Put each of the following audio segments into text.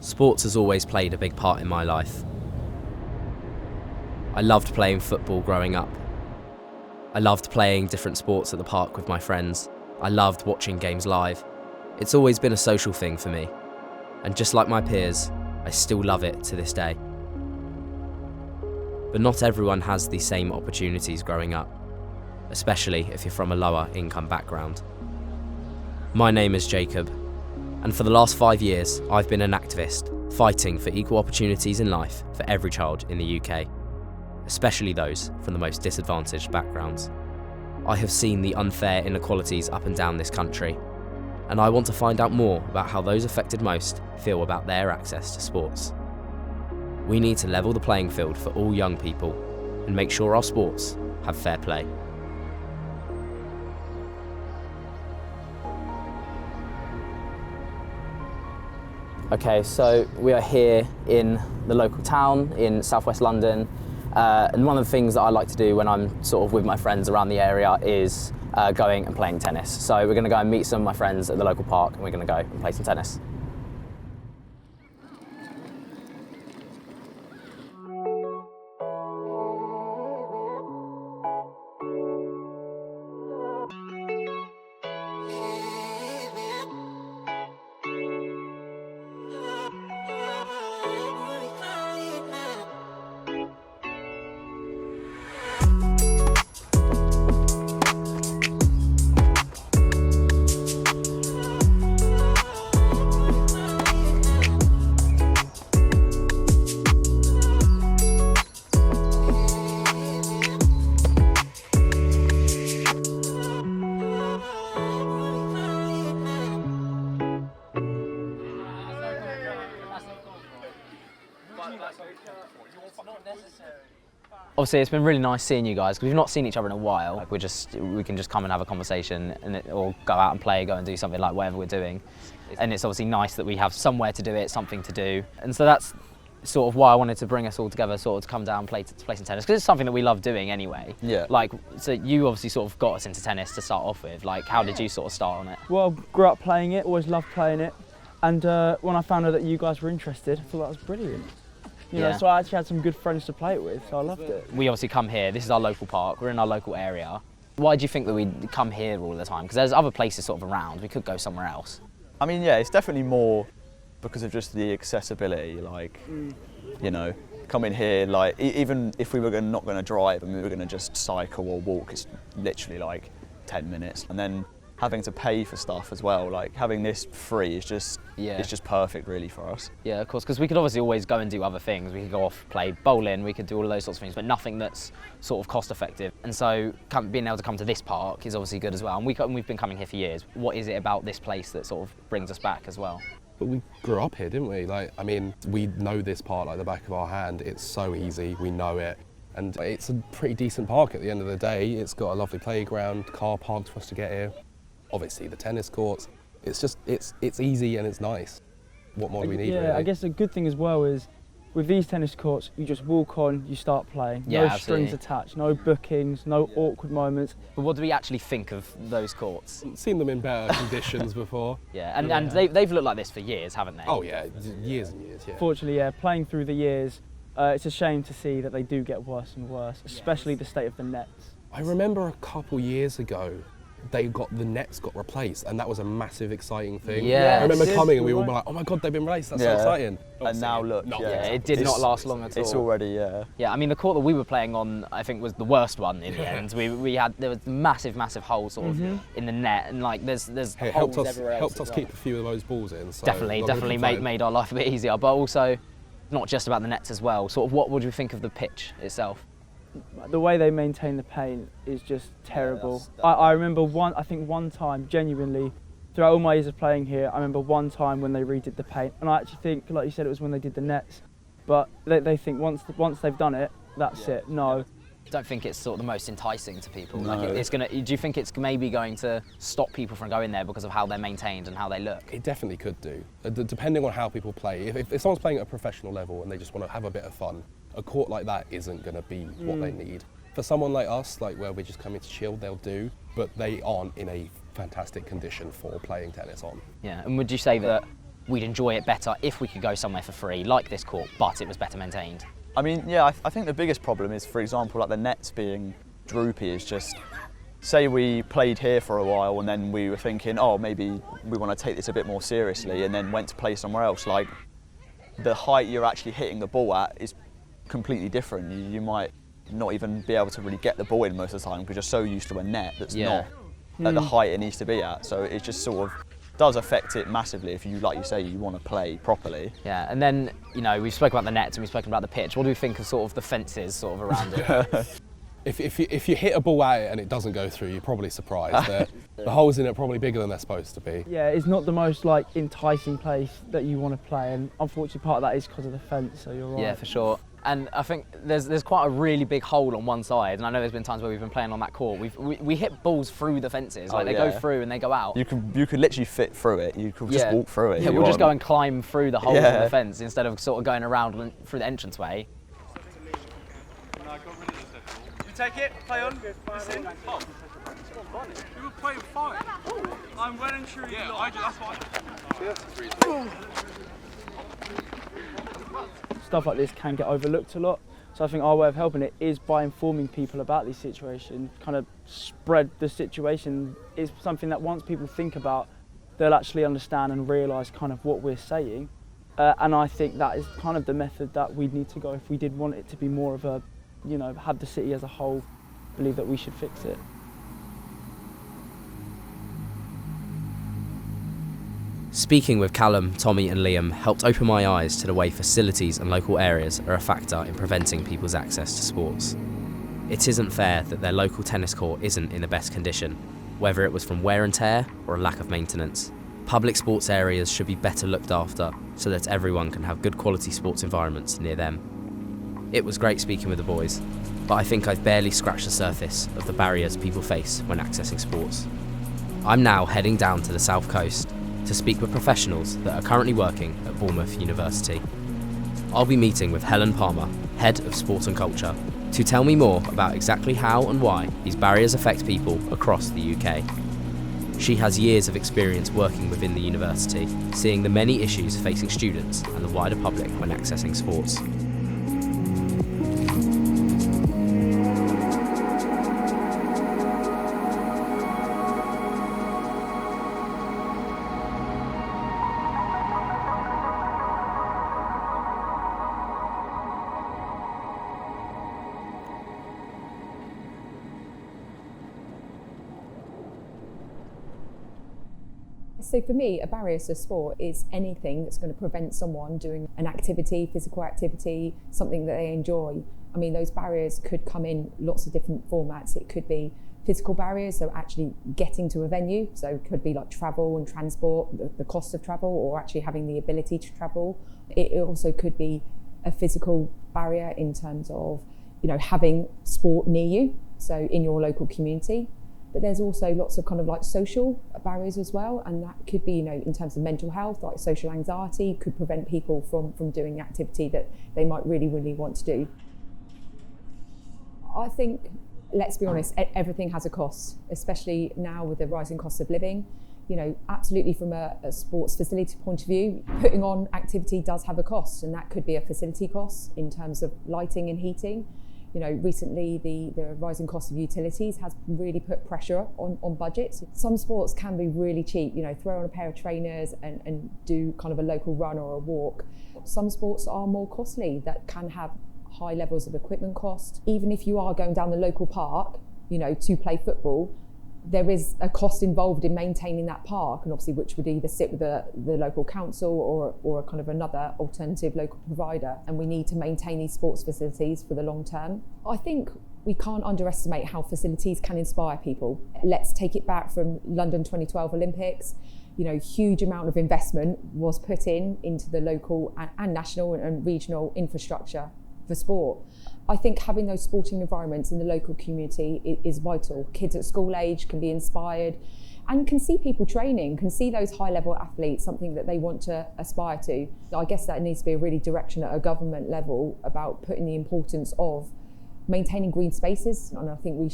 Sports has always played a big part in my life. I loved playing football growing up. I loved playing different sports at the park with my friends. I loved watching games live. It's always been a social thing for me. And just like my peers, I still love it to this day. But not everyone has the same opportunities growing up, especially if you're from a lower income background. My name is Jacob, and for the last 5 years, I've been an activist, fighting for equal opportunities in life for every child in the UK, especially those from the most disadvantaged backgrounds. I have seen the unfair inequalities up and down this country, and I want to find out more about how those affected most feel about their access to sports. We need to level the playing field for all young people and make sure our sports have fair play. Okay, so we are here in the local town in southwest London, and one of the things that I like to do when I'm sort of with my friends around the area is going and playing tennis. So we're going to go and meet some of my friends at the local park, and we're going to go and play some tennis. Obviously, it's been really nice seeing you guys because we've not seen each other in a while. We can just come and have a conversation, or go out and play, go and do something like whatever we're doing. And it's obviously nice that we have somewhere to do it, something to do. And so that's sort of why I wanted to bring us all together, sort of to come down and play some tennis, because it's something that we love doing anyway. Yeah. Like, so you obviously sort of got us into tennis to start off with. Like, how did you sort of start on it? Well, grew up playing it, always loved playing it, and when I found out that you guys were interested, I thought that was brilliant. You know, so I actually had some good friends to play it with, so I loved it. We obviously come here, this is our local park, we're in our local area. Why do you think that we come here all the time? Because there's other places sort of around, we could go somewhere else. I mean, yeah, it's definitely more because of just the accessibility, like, you know, coming here, like, even if we were not going to drive and we were going to just cycle or walk, it's literally like 10 minutes. And then having to pay for stuff as well, like having this free is just, it's just perfect really for us. Yeah, of course, because we could obviously always go and do other things. We could go off, play bowling, we could do all of those sorts of things, but nothing that's sort of cost effective. And so being able to come to this park is obviously good as well. And we've been coming here for years. What is it about this place that sort of brings us back as well? But we grew up here, didn't we? Like, I mean, we know this park like the back of our hand. It's so easy, we know it. And it's a pretty decent park at the end of the day. It's got a lovely playground, car parks for us to get here. Obviously the tennis courts. It's just, it's easy and it's nice. What more do we need, really? I guess a good thing as well is with these tennis courts, you just walk on, you start playing. Yeah, no absolutely. strings attached, no bookings, no awkward moments. But what do we actually think of those courts? Seen them in better conditions before. Yeah, and they've looked like this for years, haven't they? Oh yeah, years and years, yeah. Fortunately, yeah, playing through the years, it's a shame to see that they do get worse and worse, especially the state of the nets. I remember a couple years ago, the nets got replaced, and that was a massive exciting thing. Yeah, I remember coming and we were all like, oh my God, they've been replaced, that's so exciting. And now look, it did not last long at all. It's already, Yeah, I mean the court that we were playing on, I think, was the worst one in the end. There was massive holes sort of in the net, and like there's It holes helped everywhere else. us keep a few of those balls in. So Definitely made our life a bit easier, but also not just about the nets as well. Sort of, what would you think of the pitch itself? The way they maintain the paint is just terrible. I remember one time, genuinely, throughout all my years of playing here, I remember one time when they redid the paint, and I actually think, like you said, it was when they did the nets, but they think once they've done it, that's it. No. I don't think it's sort of the most enticing to people. No. Like do you think it's maybe going to stop people from going there because of how they're maintained and how they look? It definitely could do, depending on how people play. If someone's playing at a professional level and they just want to have a bit of fun, a court like that isn't going to be what they need. For someone like us, like where we're just coming to chill, they'll do, but they aren't in a fantastic condition for playing tennis on. Yeah, and would you say that we'd enjoy it better if we could go somewhere for free, like this court, but it was better maintained. I mean, yeah, I think the biggest problem is, for example, like the nets being droopy is just, say we played here for a while and then we were thinking, oh, maybe we want to take this a bit more seriously, and then went to play somewhere else. Like, the height you're actually hitting the ball at is completely different. You might not even be able to really get the ball in most of the time because you're so used to a net that's not at the height it needs to be at. So it just sort of does affect it massively if you, like you say, you want to play properly. Yeah, and then, you know, we've spoken about the nets and we've spoken about the pitch. What do we think of sort of the fences sort of around it? If you hit a ball at it and it doesn't go through, you're probably surprised. The holes in it are probably bigger than they're supposed to be. Yeah, it's not the most like enticing place that you want to play, and unfortunately part of that is because of the fence, so you're right. Yeah, for sure. And I think there's quite a really big hole on one side, and I know there's been times where we've been playing on that court. We hit balls through the fences, like they go through and they go out. You could literally fit through it. You could just walk through it. Yeah, we'll just go and climb through the holes in the fence instead of sort of going around through the entranceway. You take it, play on. Listen. You were playing fine. I'm well and truly. Yeah, I do. That's what Stuff like this can get overlooked a lot. So I think our way of helping it is by informing people about these situations, kind of spread the situation. It's something that once people think about, they'll actually understand and realise kind of what we're saying. And I think that is kind of the method that we'd need to go if we did want it to be more of a, you know, have the city as a whole believe that we should fix it. Speaking with Callum, Tommy and Liam helped open my eyes to the way facilities and local areas are a factor in preventing people's access to sports. It isn't fair that their local tennis court isn't in the best condition, whether it was from wear and tear or a lack of maintenance. Public sports areas should be better looked after so that everyone can have good quality sports environments near them. It was great speaking with the boys, but I think I've barely scratched the surface of the barriers people face when accessing sports. I'm now heading down to the south coast to speak with professionals that are currently working at Bournemouth University. I'll be meeting with Helen Palmer, Head of Sport and Culture, to tell me more about exactly how and why these barriers affect people across the UK. She has years of experience working within the university, seeing the many issues facing students and the wider public when accessing sports. So for me, a barrier to sport is anything that's going to prevent someone doing an activity, physical activity, something that they enjoy. I mean, those barriers could come in lots of different formats. It could be physical barriers, so actually getting to a venue. So it could be like travel and transport, the cost of travel, or actually having the ability to travel. It also could be a physical barrier in terms of, you know, having sport near you, so in your local community. But there's also lots of kind of like social barriers as well, and that could be, you know, in terms of mental health, like social anxiety could prevent people from doing activity that they might really want to do. I think, let's be honest, everything has a cost, especially now with the rising cost of living. You know, absolutely from a sports facility point of view, putting on activity does have a cost, and that could be a facility cost in terms of lighting and heating. You know, recently the rising cost of utilities has really put pressure on budgets. Some sports can be really cheap, you know, throw on a pair of trainers and do kind of a local run or a walk. Some sports are more costly, that can have high levels of equipment cost. Even if you are going down the local park, you know, to play football, there is a cost involved in maintaining that park, and obviously which would either sit with the local council or a kind of another alternative local provider, and we need to maintain these sports facilities for the long term. I think we can't underestimate how facilities can inspire people. Let's take it back from London 2012 Olympics. You know, huge amount of investment was put into the local and national and regional infrastructure for sport. I think having those sporting environments in the local community is vital. Kids at school age can be inspired and can see people training, can see those high level athletes, something that they want to aspire to. I guess that needs to be a really direction at a government level about putting the importance of maintaining green spaces, and I think we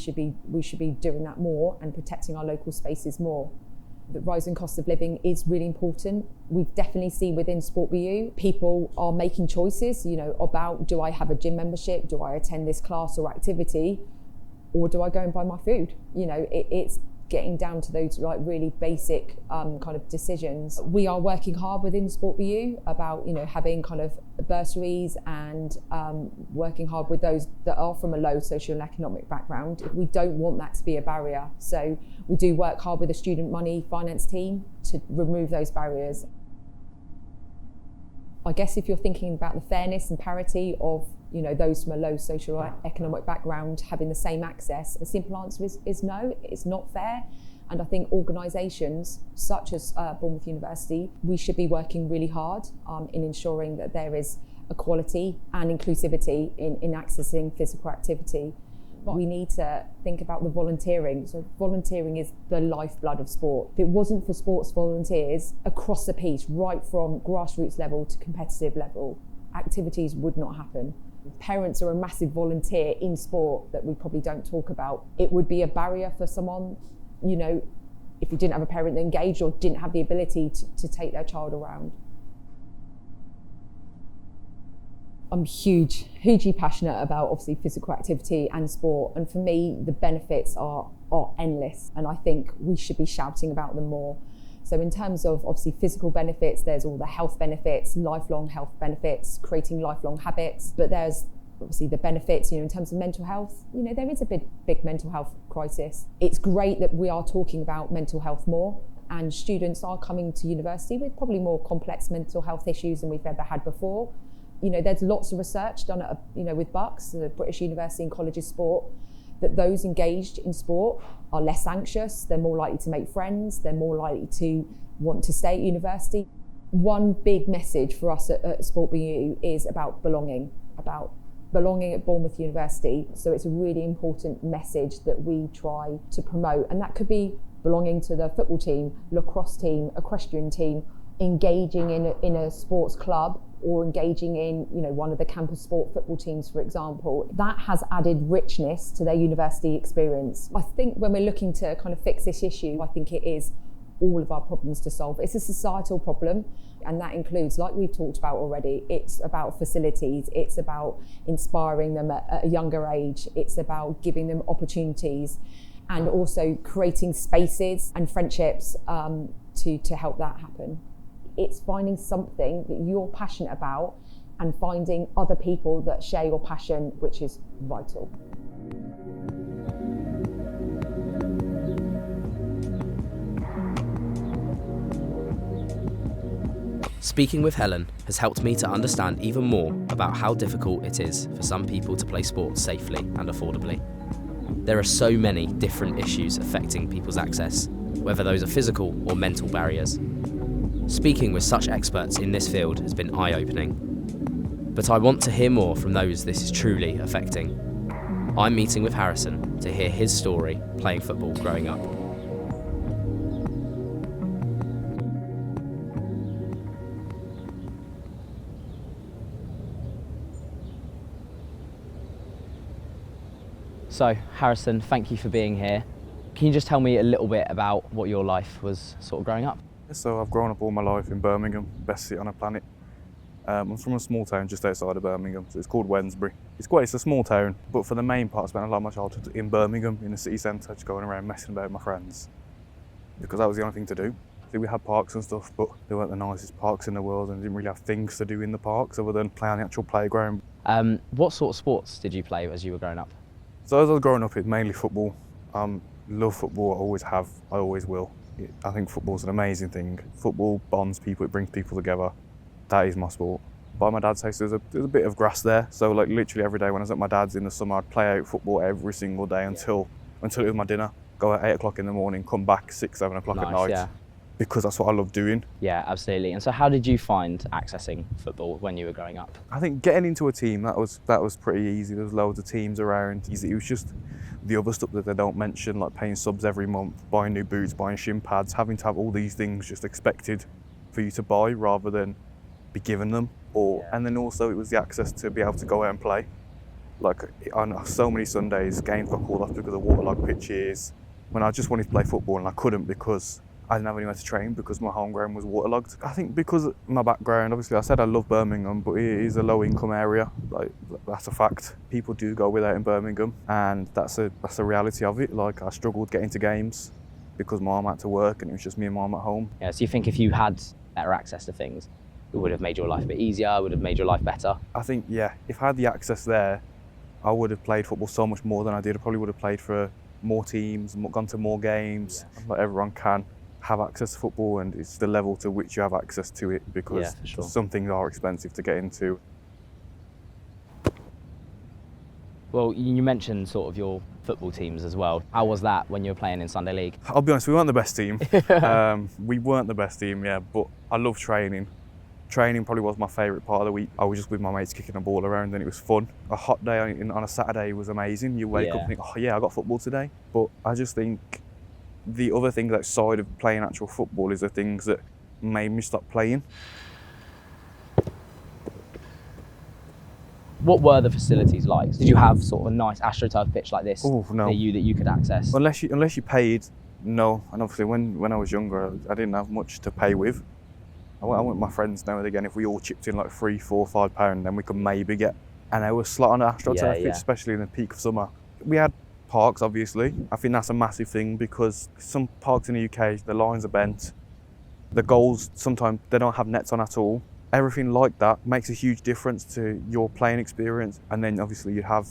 should be doing that more and protecting our local spaces more. The rising cost of living is really important. We've definitely seen within Sport BU, people are making choices, about, do I have a gym membership? Do I attend this class or activity? Or do I go and buy my food? It's getting down to those really basic kind of decisions. We are working hard within Sport BU about having kind of bursaries and working hard with those that are from a low social and economic background. We don't want that to be a barrier, so we do work hard with the student money finance team to remove those barriers. I guess if you're thinking about the fairness and parity of those from a low social or economic background having the same access, a simple answer is no, it's not fair. And I think organisations such as Bournemouth University, we should be working really hard in ensuring that there is equality and inclusivity in accessing physical activity. But we need to think about the volunteering. So volunteering is the lifeblood of sport. If it wasn't for sports volunteers across the piece, right from grassroots level to competitive level, activities would not happen. Parents are a massive volunteer in sport that we probably don't talk about. It would be a barrier for someone, if you didn't have a parent engaged or didn't have the ability to take their child around. I'm hugely passionate about obviously physical activity and sport, and for me the benefits are endless, and I think we should be shouting about them more. So in terms of obviously physical benefits, there's all the health benefits, lifelong health benefits, creating lifelong habits, but there's obviously the benefits, in terms of mental health. There is a big mental health crisis. It's great that we are talking about mental health more, and students are coming to university with probably more complex mental health issues than we've ever had before. There's lots of research done at with BUCS, the British University and College of Sport, that those engaged in sport are less anxious, they're more likely to make friends, they're more likely to want to stay at university. One big message for us at Sport BU is about belonging at Bournemouth University. So it's a really important message that we try to promote, and that could be belonging to the football team, lacrosse team, equestrian team, engaging in a sports club, or engaging in one of the campus sport football teams, for example. That has added richness to their university experience. I think when we're looking to kind of fix this issue, I think it is all of our problems to solve. It's a societal problem, and that includes, like we've talked about already, it's about facilities, it's about inspiring them at a younger age, it's about giving them opportunities, and also creating spaces and friendships to help that happen. It's finding something that you're passionate about and finding other people that share your passion, which is vital. Speaking with Helen has helped me to understand even more about how difficult it is for some people to play sports safely and affordably. There are so many different issues affecting people's access, whether those are physical or mental barriers. Speaking with such experts in this field has been eye-opening. But I want to hear more from those this is truly affecting. I'm meeting with Harrison to hear his story playing football growing up. So, Harrison, thank you for being here. Can you just tell me a little bit about what your life was sort of growing up? So I've grown up all my life in Birmingham, best city on the planet. I'm from a small town just outside of Birmingham, so it's called Wednesbury. It's a small town, but for the main part I spent a lot of my childhood in Birmingham, in the city centre, just going around messing about with my friends, because that was the only thing to do. See, we had parks and stuff, but they weren't the nicest parks in the world, and didn't really have things to do in the parks other than play on the actual playground. What sort of sports did you play as you were growing up? So as I was growing up, it's mainly football. Love football, I always have, I always will. I think football's an amazing thing. Football bonds people, it brings people together. That is my sport. By my dad's house, there's a bit of grass there, so like literally every day when I was at my dad's in the summer, I'd play out football every single day until it was my dinner. Go at 8 o'clock in the morning, come back 6, 7 o'clock at night. Yeah. Because that's what I love doing. Yeah, absolutely. And so how did you find accessing football when you were growing up? I think getting into a team, that was pretty easy. There was loads of teams around. It was just the other stuff that they don't mention, like paying subs every month, buying new boots, buying shin pads, having to have all these things just expected for you to buy rather than be given them. And then also it was the access to be able to go out and play. Like on so many Sundays, games got called off because of waterlogged pitches, when I just wanted to play football and I couldn't because I didn't have anywhere to train because my home ground was waterlogged. I think because of my background, obviously I said I love Birmingham, but it is a low income area. Like, that's a fact. People do go without in Birmingham, and that's the reality of it. Like, I struggled getting to games because my mum had to work and it was just me and mum at home. Yeah, so you think if you had better access to things, it would have made your life a bit easier, would have made your life better? I think, yeah, if I had the access there, I would have played football so much more than I did. I probably would have played for more teams, gone to more games. Yeah. Like, everyone can have access to football, and it's the level to which you have access to it, because sure. some things are expensive to get into. Well, you mentioned sort of your football teams as well. How was that when you were playing in Sunday League? I'll be honest, we weren't the best team. We weren't the best team, yeah, but I love training. Training probably was my favourite part of the week. I was just with my mates kicking a ball around and it was fun. A hot day on a Saturday was amazing. You wake up and think, oh yeah, I got football today. But I just think the other things outside of playing actual football is the things that made me stop playing. What were the facilities like? Did you have sort of a nice AstroTurf pitch like this Oh, no. that you could access? Unless you paid, no. And obviously when I was younger, I didn't have much to pay with. I went with my friends now and again. If we all chipped in like £3, £4, £5, then we could maybe get an hour slot on an AstroTurf pitch, especially in the peak of summer. We had parks, obviously. I think that's a massive thing, because some parks in the UK, the lines are bent. The goals, sometimes they don't have nets on at all. Everything like that makes a huge difference to your playing experience. And then obviously you have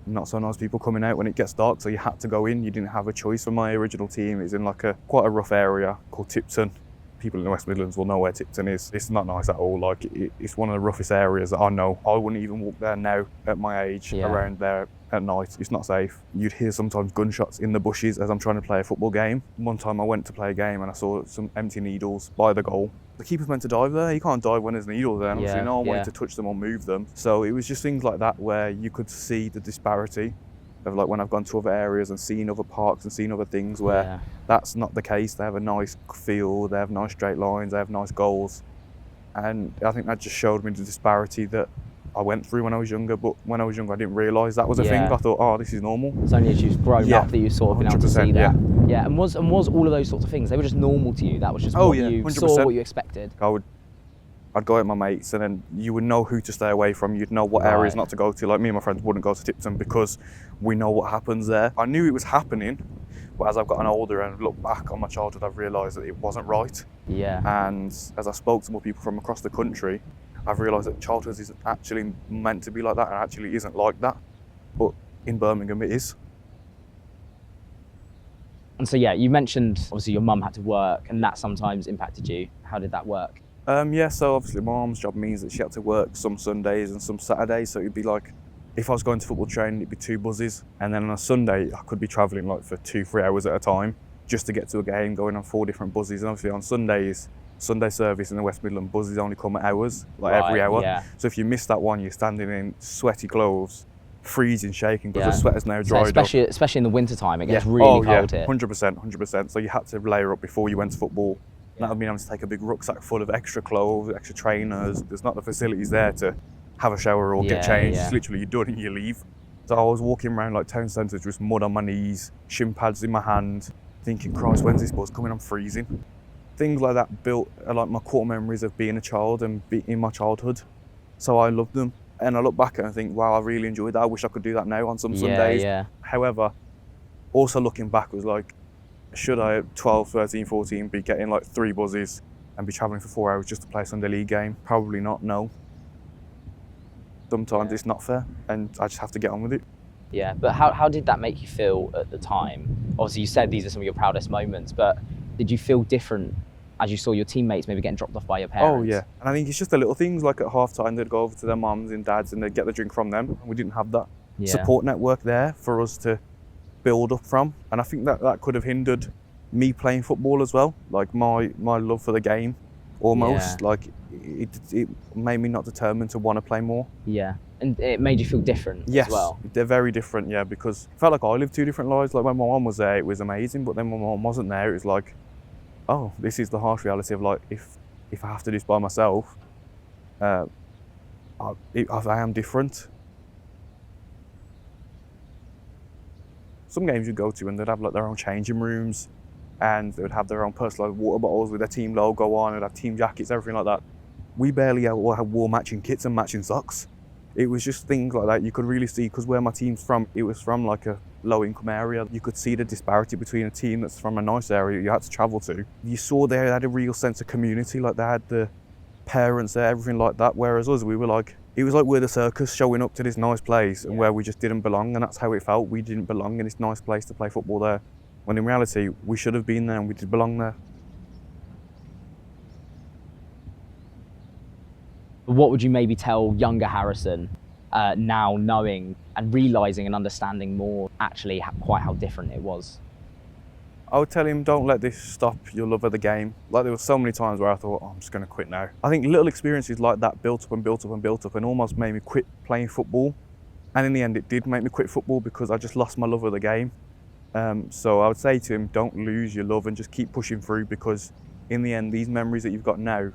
not so nice people coming out when it gets dark, so you had to go in. You didn't have a choice. For my original team, it's in like quite a rough area called Tipton. People in the West Midlands will know where Tipton is. It's not nice at all. Like, it's one of the roughest areas that I know. I wouldn't even walk there now at my age, around there at night. It's not safe. You'd hear sometimes gunshots in the bushes as I'm trying to play a football game. One time I went to play a game and I saw some empty needles by the goal. The keeper's meant to dive there. You can't dive when there's needles there. And obviously no one wanted to touch them or move them. So it was just things like that where you could see the disparity of, like, when I've gone to other areas and seen other parks and seen other things where that's not the case. They have a nice field, they have nice straight lines, they have nice goals. And I think that just showed me the disparity that I went through when I was younger. But when I was younger, I didn't realise that was a thing. I thought, oh, this is normal. It's only as you've grown up that you've sort of been able to see that. Yeah, and was all of those sorts of things, they were just normal to you? That was just what you 100%. saw, what you expected? I'd go out with my mates, and then you would know who to stay away from. You'd know what areas not to go to. Like, me and my friends wouldn't go to Tipton because we know what happens there. I knew it was happening, but as I've gotten older and looked back on my childhood, I've realised that it wasn't right. Yeah. And as I spoke to more people from across the country, I've realised that childhood isn't actually meant to be like that, and actually isn't like that. But in Birmingham, it is. And so, you mentioned obviously your mum had to work, and that sometimes impacted you. How did that work? So obviously my mum's job means that she had to work some Sundays and some Saturdays, so it'd be like, if I was going to football training, it'd be 2 buses, and then on a Sunday I could be travelling like for 2-3 hours at a time just to get to a game, going on 4 different buses. And obviously on Sundays, Sunday service in the West Midland, buses only come at hours, like every hour. Yeah. So if you miss that one, you're standing in sweaty clothes, freezing, shaking, because the sweat has now dried up. Especially in the winter time, it gets really cold here. 100%. So you had to layer up before you went to football. That would mean having to take a big rucksack full of extra clothes, extra trainers. There's not the facilities there to have a shower or get changed. It's literally, you're done and you leave. So I was walking around like town centres with mud on my knees, shin pads in my hand, thinking, Christ, when's this bus coming? I'm freezing. Things like that built like my core memories of being a child and in my childhood. So I loved them. And I look back and I think, wow, I really enjoyed that. I wish I could do that now on some Sundays. However, also looking back was like, should I at 12, 13, 14 be getting like 3 buses and be travelling for 4 hours just to play a Sunday League game? Probably not, no. Sometimes it's not fair and I just have to get on with it. Yeah, but how did that make you feel at the time? Obviously you said these are some of your proudest moments, but did you feel different as you saw your teammates maybe getting dropped off by your parents? Oh yeah, and I think it's just the little things, like at half time they'd go over to their mums and dads and they'd get the drink from them. We didn't have that support network there for us to build up from, and I think that could have hindered me playing football as well, like my love for the game almost. Like it made me not determined to want to play more. And it made you feel different as well. They're very different, because it felt like I lived 2 different lives. Like when my mum was there it was amazing, but then when my mum wasn't there it was like, oh, this is the harsh reality of like, if I have to do this by myself, I am different. Some games you go to and they'd have like their own changing rooms, and they would have their own personalised water bottles with their team logo on, they'd have team jackets, everything like that. We barely wore matching kits and matching socks. It was just things like that you could really see, because where my team's from, it was from like a low income area. You could see the disparity between a team that's from a nice area you had to travel to. You saw they had a real sense of community, like they had the parents there, everything like that, whereas us, we were like, it was like we're the circus showing up to this nice place and where we just didn't belong, and that's how it felt. We didn't belong in this nice place to play football there, when in reality we should have been there and we did belong there. What would you maybe tell younger Harrison now, knowing and realising and understanding more actually quite how different it was? I would tell him, don't let this stop your love of the game. Like, there were so many times where I thought, I'm just going to quit now. I think little experiences like that built up and built up and built up and almost made me quit playing football. And in the end, it did make me quit football because I just lost my love of the game. So I would say to him, don't lose your love and just keep pushing through, because in the end, these memories that you've got now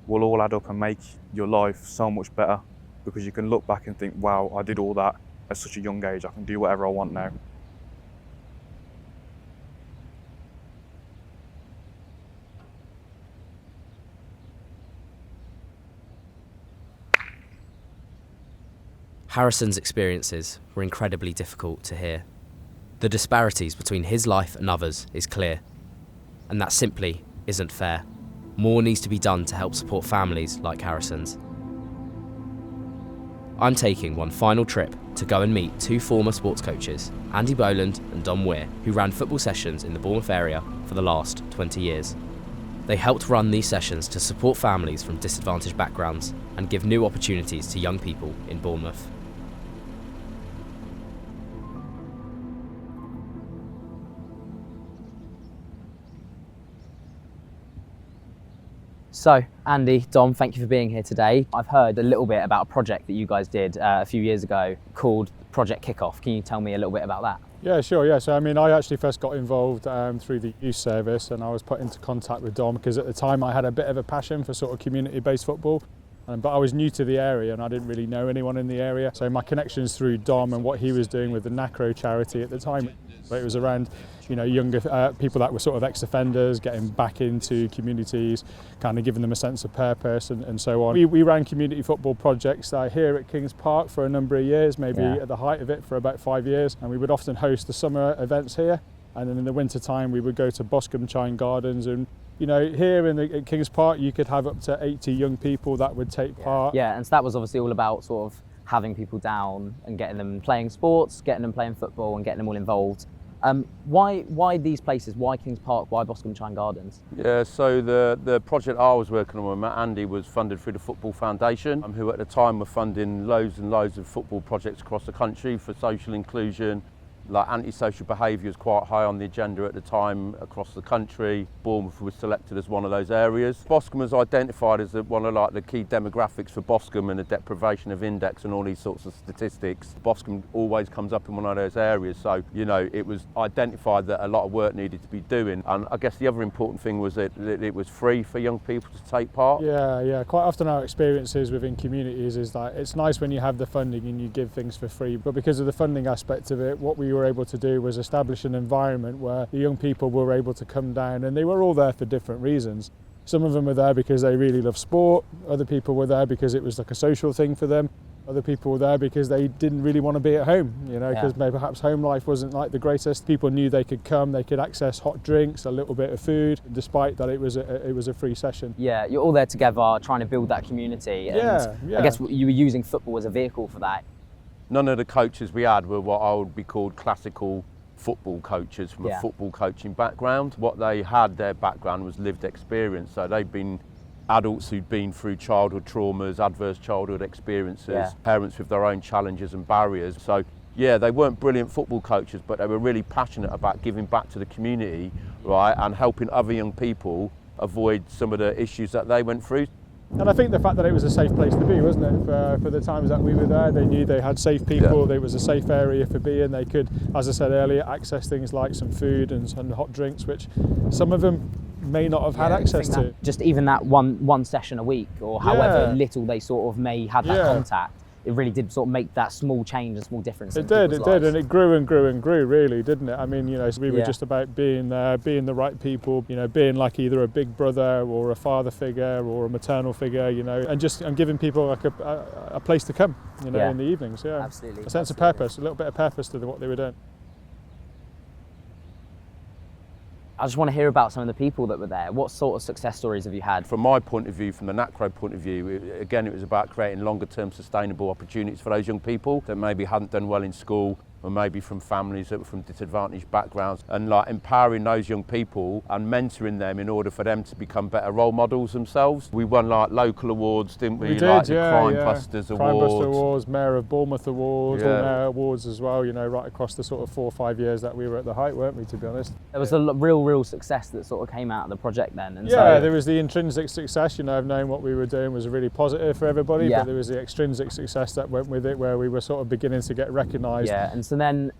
will all add up and make your life so much better, because you can look back and think, wow, I did all that at such a young age. I can do whatever I want now. Harrison's experiences were incredibly difficult to hear. The disparities between his life and others is clear, and that simply isn't fair. More needs to be done to help support families like Harrison's. I'm taking one final trip to go and meet two former sports coaches, Andy Boland and Dom Weir, who ran football sessions in the Bournemouth area for the last 20 years. They helped run these sessions to support families from disadvantaged backgrounds and give new opportunities to young people in Bournemouth. So, Andy, Dom, thank you for being here today. I've heard a little bit about a project that you guys did a few years ago called Project Kickoff. Can you tell me a little bit about that? Yeah, sure. Yeah, so I mean, I actually first got involved through the youth service, and I was put into contact with Dom because at the time I had a bit of a passion for sort of community-based football. But I was new to the area and I didn't really know anyone in the area. So my connections through Dom and what he was doing with the NACRO charity at the time, it was around, you know, younger people that were sort of ex-offenders, getting back into communities, kind of giving them a sense of purpose and so on. We ran community football projects here at Kings Park for a number of years, maybe at the height of it for about 5 years. And we would often host the summer events here. And then in the winter time, we would go to Boscombe Chine Gardens. And, you know, here at Kings Park, you could have up to 80 young people that would take part. Yeah, and so that was obviously all about sort of having people down and getting them playing sports, getting them playing football and getting them all involved. Why these places? Why Kings Park? Why Boscombe Chine Gardens? Yeah, so the project I was working on with Matt Andy was funded through the Football Foundation, who at the time were funding loads and loads of football projects across the country for social inclusion. Like antisocial behaviour was quite high on the agenda at the time across the country. Bournemouth was selected as one of those areas. Boscombe was identified as one of the key demographics for Boscombe and the deprivation of index and all these sorts of statistics. Boscombe always comes up in one of those areas, so you know it was identified that a lot of work needed to be doing. And I guess the other important thing was that it was free for young people to take part. Yeah. Quite often our experiences within communities is that it's nice when you have the funding and you give things for free, but because of the funding aspect of it, what we were able to do was establish an environment where the young people were able to come down, and they were all there for different reasons. Some of them were there because they really love sport, other people were there because it was like a social thing for them, other people were there because they didn't really want to be at home, you know, because maybe perhaps home life wasn't like the greatest. People knew they could come, they could access hot drinks, a little bit of food, despite that it was a free session. Yeah, you're all there together trying to build that community, and I guess you were using football as a vehicle for that. None of the coaches we had were what I would be called classical football coaches from a football coaching background. What they had, their background was lived experience. So they've been adults who'd been through childhood traumas, adverse childhood experiences, parents with their own challenges and barriers. So yeah, they weren't brilliant football coaches, but they were really passionate about giving back to the community, right, and helping other young people avoid some of the issues that they went through. And I think the fact that it was a safe place to be, wasn't it? For the times that we were there, they knew they had safe people, there was a safe area for being. They could, as I said earlier, access things like some food and some hot drinks, which some of them may not have had access to. Just even that one session a week, or however little they sort of may have that contact, it really did sort of make that small change and small difference. It did, and it grew and grew and grew, really, didn't it? I mean, you know, we were just about being there, being the right people, you know, being like either a big brother or a father figure or a maternal figure, you know, and giving people like a place to come, you know, in the evenings. Yeah, absolutely. A sense of purpose, a little bit of purpose to what they were doing. I just want to hear about some of the people that were there. What sort of success stories have you had? From my point of view, from the NACRO point of view, it was about creating longer term sustainable opportunities for those young people that maybe hadn't done well in school, or maybe from families that were from disadvantaged backgrounds, and like empowering those young people and mentoring them in order for them to become better role models themselves. We won like local awards, didn't we? We did, like the yeah, Crime yeah. Busters Crime Awards. Buster Awards, Mayor of Bournemouth Awards, Yeah. all Mayor Awards as well, you know, right across the sort of 4 or 5 years that we were at the height, weren't we, to be honest? There was a real success that sort of came out of the project then. And Yeah, so, there was the intrinsic success, you know, of knowing what we were doing was really positive for everybody, but there was the extrinsic success that went with it, where we were sort of beginning to get recognised. Yeah, and so then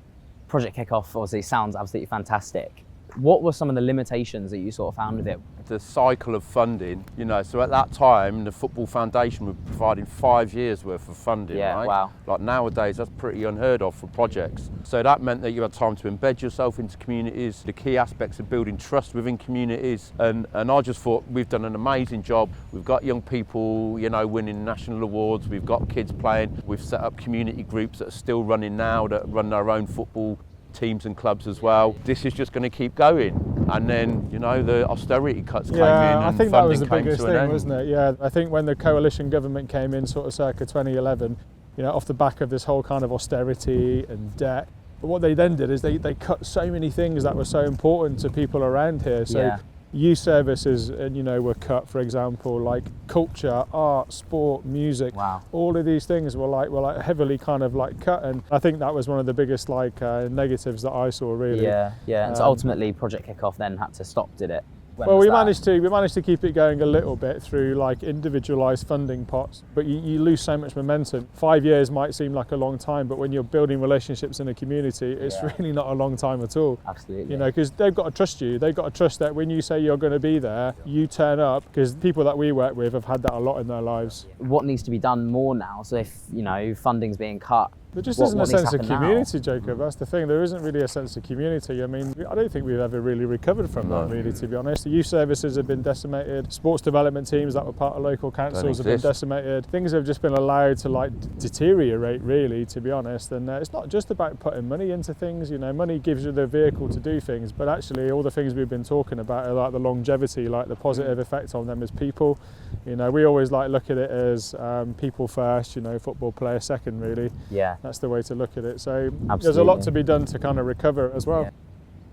Project Kickoff obviously sounds absolutely fantastic. What were some of the limitations that you sort of found with it? The cycle of funding, you know, so at that time the Football Foundation were providing 5 years worth of funding, Yeah, right? wow. Like nowadays that's pretty unheard of for projects. So that meant that you had time to embed yourself into communities, the key aspects of building trust within communities, and I just thought we've done an amazing job. We've got young people, you know, winning national awards, we've got kids playing, we've set up community groups that are still running now, that run their own football teams and clubs as well. This is just going to keep going, and then, you know, the austerity cuts came in, and I think that was the funding came biggest to an thing, end. wasn't it? Yeah, I think when the coalition government came in sort of circa 2011, you know, off the back of this whole kind of austerity and debt, but what they then did is they cut so many things that were so important to people around here. So youth services, you know, were cut, for example, like culture, art, sport, music. Wow. All of these things were like heavily kind of like cut, and I think that was one of the biggest like negatives that I saw, really. Yeah, and so ultimately Project Kickoff then had to stop, did it? Well, we managed to keep it going a little bit through like individualised funding pots, but you lose so much momentum. 5 years might seem like a long time, but when you're building relationships in a community, it's really not a long time at all. Absolutely. You know, because they've got to trust you. They've got to trust that when you say you're going to be there, you turn up, because people that we work with have had that a lot in their lives. What needs to be done more now? So if, you know, funding's being cut, there just isn't a needs to sense of happen community, Jacob. That's the thing. There isn't really a sense of community. I mean, I don't think we've ever really recovered from that, really, to be honest. The youth services have been decimated. Sports development teams that were part of local councils have been decimated. Things have just been allowed to like deteriorate, really, to be honest. And it's not just about putting money into things. You know, money gives you the vehicle to do things, but actually all the things we've been talking about are like the longevity, like the positive effect on them as people. You know, we always like look at it as people first, you know, football player second, really. Yeah. That's the way to look at it. So Absolutely. There's a lot to be done to kind of recover as well. Yeah.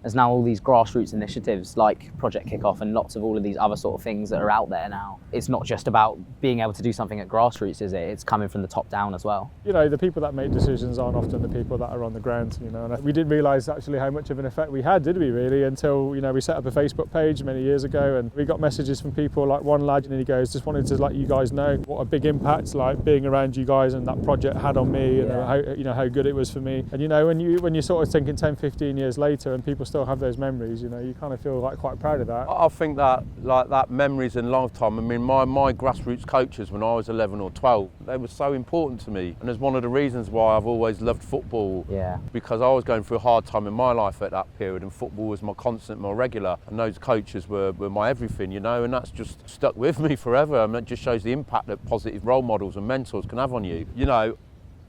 There's now all these grassroots initiatives like Project Kickoff and lots of all of these other sort of things that are out there now. It's not just about being able to do something at grassroots, is it? It's coming from the top down as well. You know, the people that make decisions aren't often the people that are on the ground, you know, and we didn't realise actually how much of an effect we had, did we really, until, you know, we set up a Facebook page many years ago, and we got messages from people, like one lad, and he goes, just wanted to let you guys know what a big impact like being around you guys and that project had on me, and how, you know, how good it was for me. And you know, when you're sort of thinking 10, 15 years later and people still have those memories, you know, you kind of feel like quite proud of that. I think that like that memories and lifetime. I mean, my grassroots coaches when I was 11 or 12, they were so important to me, and it's one of the reasons why I've always loved football. Yeah. Because I was going through a hard time in my life at that period, and football was my constant, my regular, and those coaches were my everything, you know, and that's just stuck with me forever. I mean, it just shows the impact that positive role models and mentors can have on you. You know,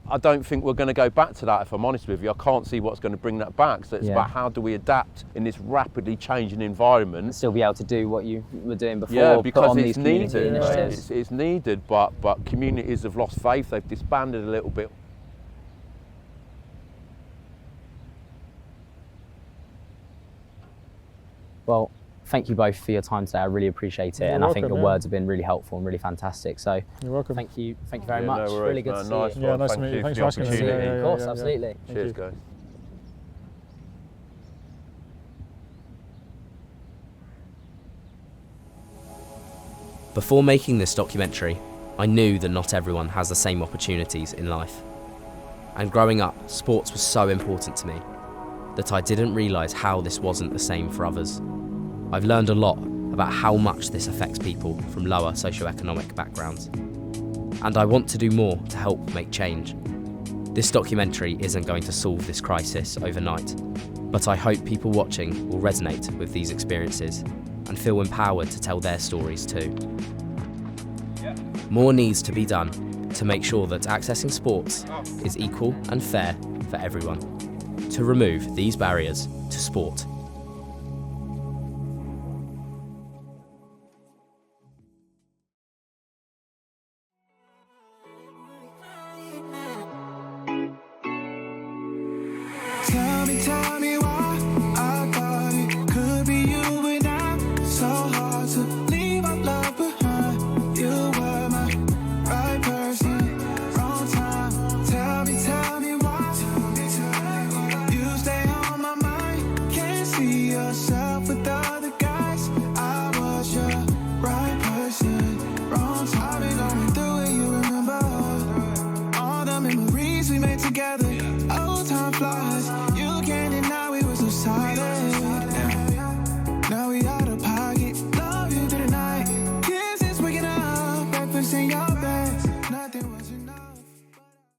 I don't think we're going to go back to that, if I'm honest with you. I can't see what's going to bring that back. So it's about how do we adapt in this rapidly changing environment. And still be able to do what you were doing before. Yeah, because put on it's these community needed. initiatives. It's needed, but communities have lost faith. They've disbanded a little bit. Well, thank you both for your time today. I really appreciate it, and I think your words have been really helpful and really fantastic. So you're welcome. Thank you very much. No worries, really good to nice see you. Yeah, nice to meet you. Thanks for asking us. Of course, absolutely. Cheers, guys. Before making this documentary, I knew that not everyone has the same opportunities in life. And growing up, sports was so important to me that I didn't realise how this wasn't the same for others. I've learned a lot about how much this affects people from lower socioeconomic backgrounds. And I want to do more to help make change. This documentary isn't going to solve this crisis overnight, but I hope people watching will resonate with these experiences and feel empowered to tell their stories too. More needs to be done to make sure that accessing sports is equal and fair for everyone, to remove these barriers to sport. Tell me why I thought it could be you, but now so hard to leave our love behind. You were my right person, wrong time. Tell me why. You stay on my mind. Can't see yourself with other guys. I was your right person, wrong time. I've been going through it, you remember all the memories we made together. Old time flies. Now we out of pocket, love you through the night. Kisses waking up, breakfast in your bed. Nothing was enough.